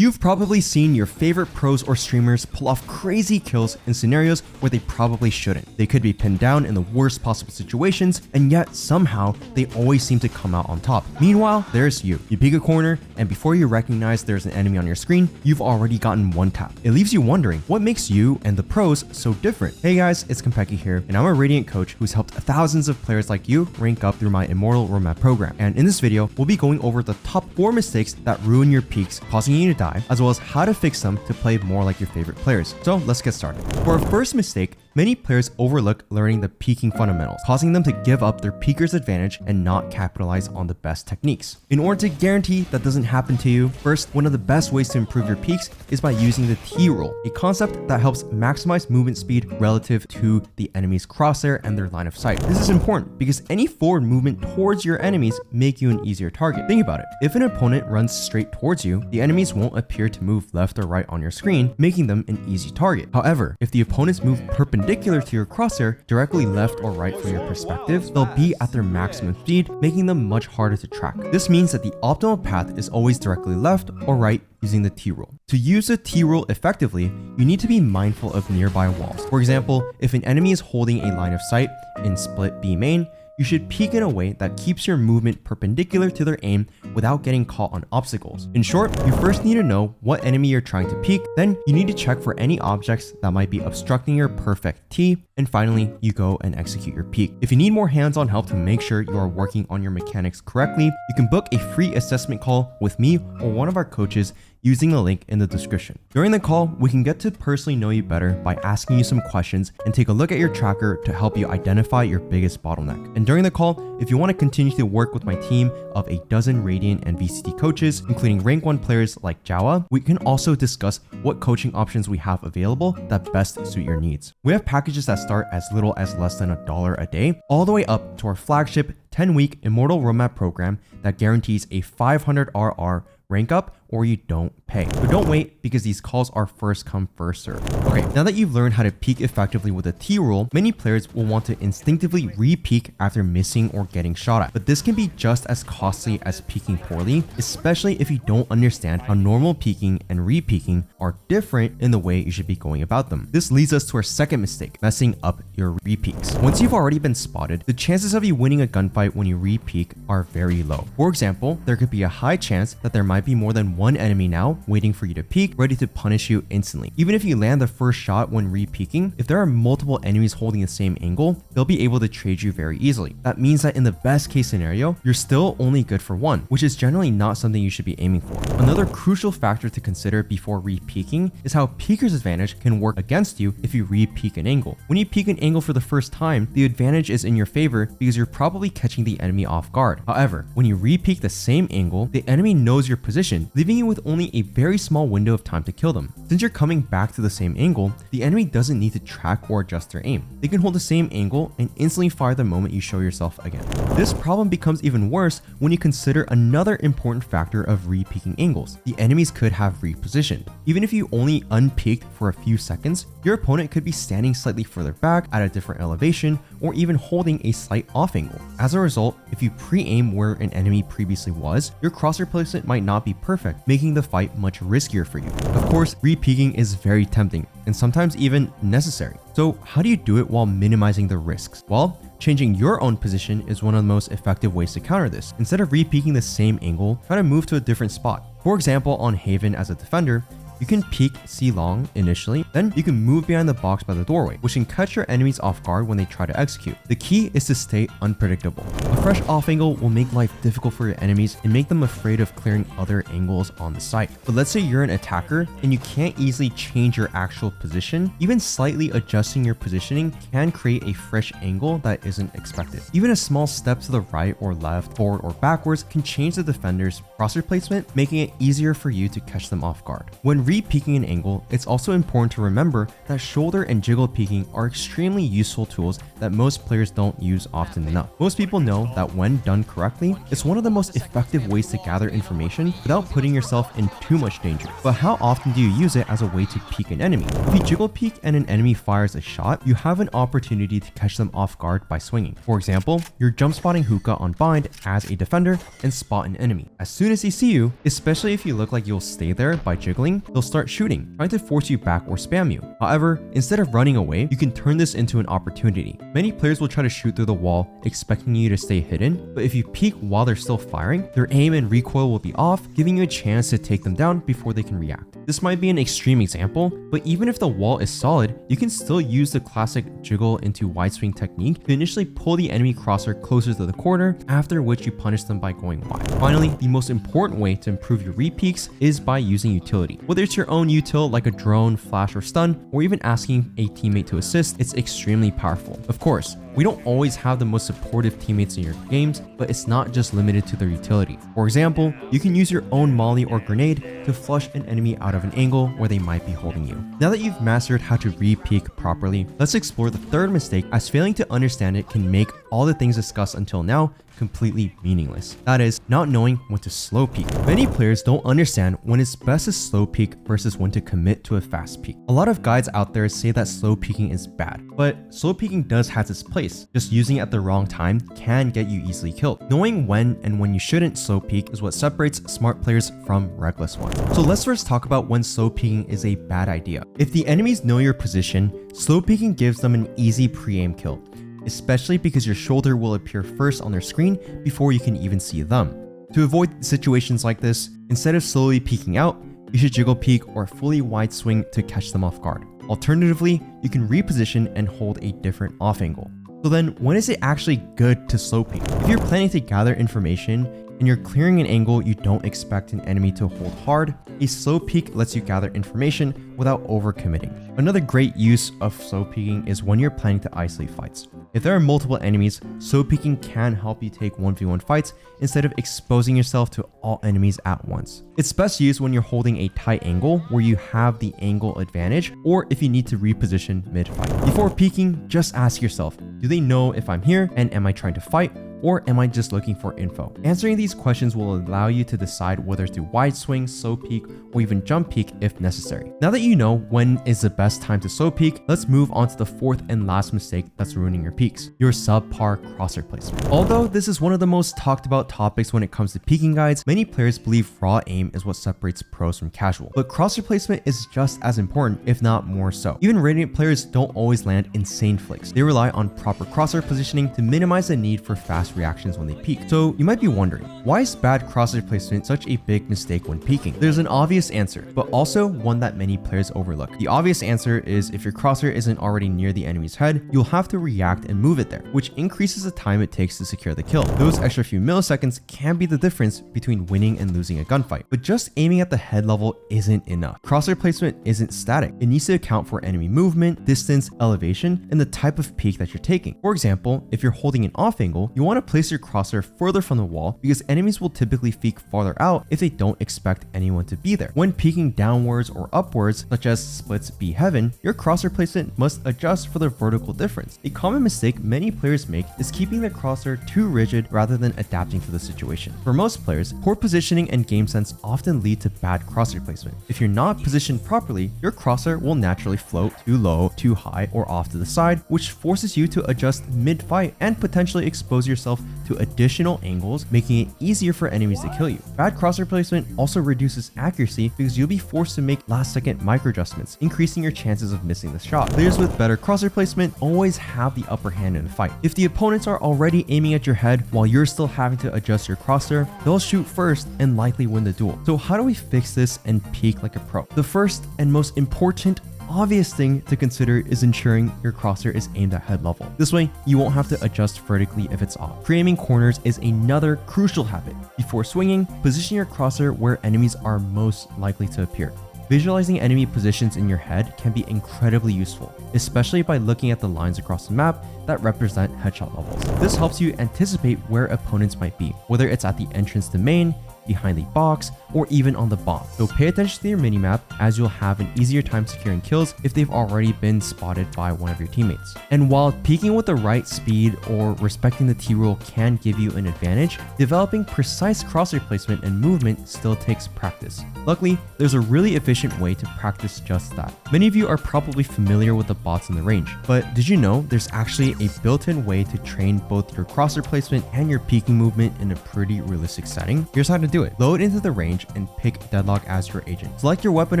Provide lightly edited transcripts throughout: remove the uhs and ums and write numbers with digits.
You've probably seen your favorite pros or streamers pull off crazy kills in scenarios where they probably shouldn't. They could be pinned down in the worst possible situations, and yet somehow they always seem to come out on top. Meanwhile, there's you. You peek a corner, and before you recognize there's an enemy on your screen, you've already gotten one tap. It leaves you wondering, what makes you and the pros so different? Hey guys, it's Konpeki here, and I'm a Radiant coach who's helped thousands of players like you rank up through my Immortal roadmap program. And in this video, we'll be going over the top 4 mistakes that ruin your peaks, causing you to die, as well as how to fix them to play more like your favorite players. So let's get started. For our first mistake, many players overlook learning the peeking fundamentals, causing them to give up their peeker's advantage and not capitalize on the best techniques. In order to guarantee that doesn't happen to you, first, one of the best ways to improve your peaks is by using the T rule, a concept that helps maximize movement speed relative to the enemy's crosshair and their line of sight. This is important because any forward movement towards your enemies make you an easier target. Think about it. If an opponent runs straight towards you, the enemies won't appear to move left or right on your screen, making them an easy target. However, if the opponents move perpendicular to your crosshair, directly left or right from your perspective, they'll be at their maximum speed, making them much harder to track. This means that the optimal path is always directly left or right using the T rule. To use the T rule effectively, you need to be mindful of nearby walls. For example, if an enemy is holding a line of sight in split B main, you should peek in a way that keeps your movement perpendicular to their aim without getting caught on obstacles. In short, you first need to know what enemy you're trying to peek, then you need to check for any objects that might be obstructing your perfect T, and finally, you go and execute your peek. If you need more hands-on help to make sure you are working on your mechanics correctly, you can book a free assessment call with me or one of our coaches using the link in the description. During the call, we can get to personally know you better by asking you some questions and take a look at your tracker to help you identify your biggest bottleneck. And during the call, if you want to continue to work with my team of a dozen Radiant and VCT coaches, including rank 1 players like Jawa, we can also discuss what coaching options we have available that best suit your needs. We have packages that start as little as less than $1 a day, all the way up to our flagship 10-week Immortal roadmap program that guarantees a 500 RR rank up or you don't pay. But don't wait, because these calls are first come, first serve. Okay, now that you've learned how to peek effectively with a T rule, many players will want to instinctively re-peek after missing or getting shot at. But this can be just as costly as peeking poorly, especially if you don't understand how normal peeking and re-peeking are different in the way you should be going about them. This leads us to our second mistake, messing up your re-peeks. Once you've already been spotted, the chances of you winning a gunfight when you re-peek are very low. For example, there could be a high chance that there might be more than one enemy now waiting for you to peek, ready to punish you instantly. Even if you land the first shot when re-peeking, if there are multiple enemies holding the same angle, they'll be able to trade you very easily. That means that in the best case scenario, you're still only good for one, which is generally not something you should be aiming for. Another crucial factor to consider before re-peeking is how peeker's advantage can work against you if you re-peek an angle. When you peek an angle for the first time, the advantage is in your favor because you're probably catching the enemy off guard. However, when you re-peek the same angle, the enemy knows your position, leaving you with only a very small window of time to kill them. Since you're coming back to the same angle, the enemy doesn't need to track or adjust their aim. They can hold the same angle and instantly fire the moment you show yourself again. This problem becomes even worse when you consider another important factor of re-peeking angles. The enemies could have repositioned. Even if you only unpeeked for a few seconds, your opponent could be standing slightly further back at a different elevation or even holding a slight off angle. As a result, if you pre-aim where an enemy previously was, your crosshair placement might not be perfect, making the fight much riskier for you. Of course, re-peeking is very tempting and sometimes even necessary. So how do you do it while minimizing the risks? Well, changing your own position is one of the most effective ways to counter this. Instead of re-peeking the same angle, try to move to a different spot. For example, on Haven as a defender, you can peek C long initially, then you can move behind the box by the doorway, which can catch your enemies off guard when they try to execute. The key is to stay unpredictable. A fresh off angle will make life difficult for your enemies and make them afraid of clearing other angles on the site. But let's say you're an attacker and you can't easily change your actual position. Even slightly adjusting your positioning can create a fresh angle that isn't expected. Even a small step to the right or left, forward or backwards can change the defender's crosshair placement, making it easier for you to catch them off guard. When re-peeking an angle, it's also important to remember that shoulder and jiggle peeking are extremely useful tools that most players don't use often enough. Most people know that when done correctly, it's one of the most effective ways to gather information without putting yourself in too much danger. But how often do you use it as a way to peek an enemy? If you jiggle peek and an enemy fires a shot, you have an opportunity to catch them off guard by swinging. For example, you're jump spotting hookah on bind as a defender and spot an enemy. As soon as they see you, especially if you look like you'll stay there by jiggling, they'll start shooting, trying to force you back or spam you. However, instead of running away, you can turn this into an opportunity. Many players will try to shoot through the wall, expecting you to stay hidden, but if you peek while they're still firing, their aim and recoil will be off, giving you a chance to take them down before they can react. This might be an extreme example, but even if the wall is solid, you can still use the classic jiggle into wide swing technique to initially pull the enemy crosshair closer to the corner, after which you punish them by going wide. Finally, the most important way to improve your repeaks is by using utility. Whether it's your own util like a drone, flash, or stun, or even asking a teammate to assist, it's extremely powerful. Of course, we don't always have the most supportive teammates in your games, but it's not just limited to their utility. For example, you can use your own molly or grenade to flush an enemy out of an angle where they might be holding you. Now that you've mastered how to re-peek properly, let's explore the third mistake, as failing to understand it can make all the things discussed until now completely meaningless. That is, not knowing when to slow peek. Many players don't understand when it's best to slow peek versus when to commit to a fast peek. A lot of guides out there say that slow peeking is bad, but slow peeking does have its place. Just using it at the wrong time can get you easily killed. Knowing when and when you shouldn't slow peek is what separates smart players from reckless ones. So let's first talk about when slow peeking is a bad idea. If the enemies know your position, slow peeking gives them an easy pre-aim kill, especially because your shoulder will appear first on their screen before you can even see them. To avoid situations like this, instead of slowly peeking out, you should jiggle peek or fully wide swing to catch them off guard. Alternatively, you can reposition and hold a different off angle. So then, when is it actually good to slow peek? If you're planning to gather information and you're clearing an angle you don't expect an enemy to hold hard, a slow peek lets you gather information without overcommitting. Another great use of slow peeking is when you're planning to isolate fights. If there are multiple enemies, slow peeking can help you take 1v1 fights instead of exposing yourself to all enemies at once. It's best used when you're holding a tight angle where you have the angle advantage, or if you need to reposition mid-fight. Before peeking, just ask yourself, do they know if I'm here and am I trying to fight? Or am I just looking for info? Answering these questions will allow you to decide whether to wide swing, slow peek, or even jump peek if necessary. Now that you know when is the best time to slow peek, let's move on to the fourth and last mistake that's ruining your peeks: your subpar crosshair placement. Although this is one of the most talked about topics when it comes to peeking guides, many players believe raw aim is what separates pros from casual. But crosshair placement is just as important, if not more so. Even Radiant players don't always land insane flicks. They rely on proper crosshair positioning to minimize the need for fast reactions when they peek. So you might be wondering, why is bad crosshair placement such a big mistake when peeking? There's an obvious answer, but also one that many players overlook. The obvious answer is if your crosshair isn't already near the enemy's head, you'll have to react and move it there, which increases the time it takes to secure the kill. Those extra few milliseconds can be the difference between winning and losing a gunfight. But just aiming at the head level isn't enough. Crosshair placement isn't static. It needs to account for enemy movement, distance, elevation, and the type of peek that you're taking. For example, if you're holding an off angle, you want to place your crosshair further from the wall because enemies will typically peek farther out if they don't expect anyone to be there. When peeking downwards or upwards, such as splits B heaven, your crosshair placement must adjust for the vertical difference. A common mistake many players make is keeping their crosshair too rigid rather than adapting to the situation. For most players, poor positioning and game sense often lead to bad crosshair placement. If you're not positioned properly, your crosshair will naturally float too low, too high, or off to the side, which forces you to adjust mid-fight and potentially expose yourself to additional angles, making it easier for enemies to kill you. Bad crosshair placement also reduces accuracy because you'll be forced to make last-second micro adjustments, increasing your chances of missing the shot. Players with better crosshair placement always have the upper hand in the fight. If the opponents are already aiming at your head while you're still having to adjust your crosshair, they'll shoot first and likely win the duel. So how do we fix this and peek like a pro? The first and most important obvious thing to consider is ensuring your crosshair is aimed at head level. This way, you won't have to adjust vertically if it's off. Pre-aiming corners is another crucial habit. Before swinging, position your crosshair where enemies are most likely to appear. Visualizing enemy positions in your head can be incredibly useful, especially by looking at the lines across the map that represent headshot levels. This helps you anticipate where opponents might be, whether it's at the entrance to main, behind the box, or even on the bomb. So pay attention to your minimap, as you'll have an easier time securing kills if they've already been spotted by one of your teammates. And while peeking with the right speed or respecting the T-rule can give you an advantage, developing precise crosshair placement and movement still takes practice. Luckily, there's a really efficient way to practice just that. Many of you are probably familiar with the bots in the range, but did you know there's actually a built-in way to train both your crosshair placement and your peeking movement in a pretty realistic setting? Here's how to do it. Load into the range and pick Deadlock as your agent. Select your weapon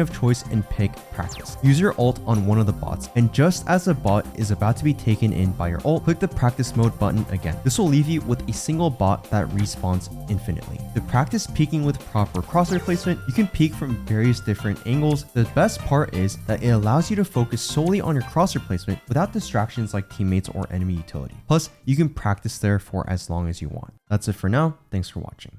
of choice and pick practice. Use your ult on one of the bots, and just as the bot is about to be taken in by your ult, click the practice mode button again. This will leave you with a single bot that respawns infinitely. To practice peeking with proper crosshair placement, you can peek from various different angles. The best part is that it allows you to focus solely on your crosshair placement without distractions like teammates or enemy utility. Plus, you can practice there for as long as you want. That's it for now. Thanks for watching.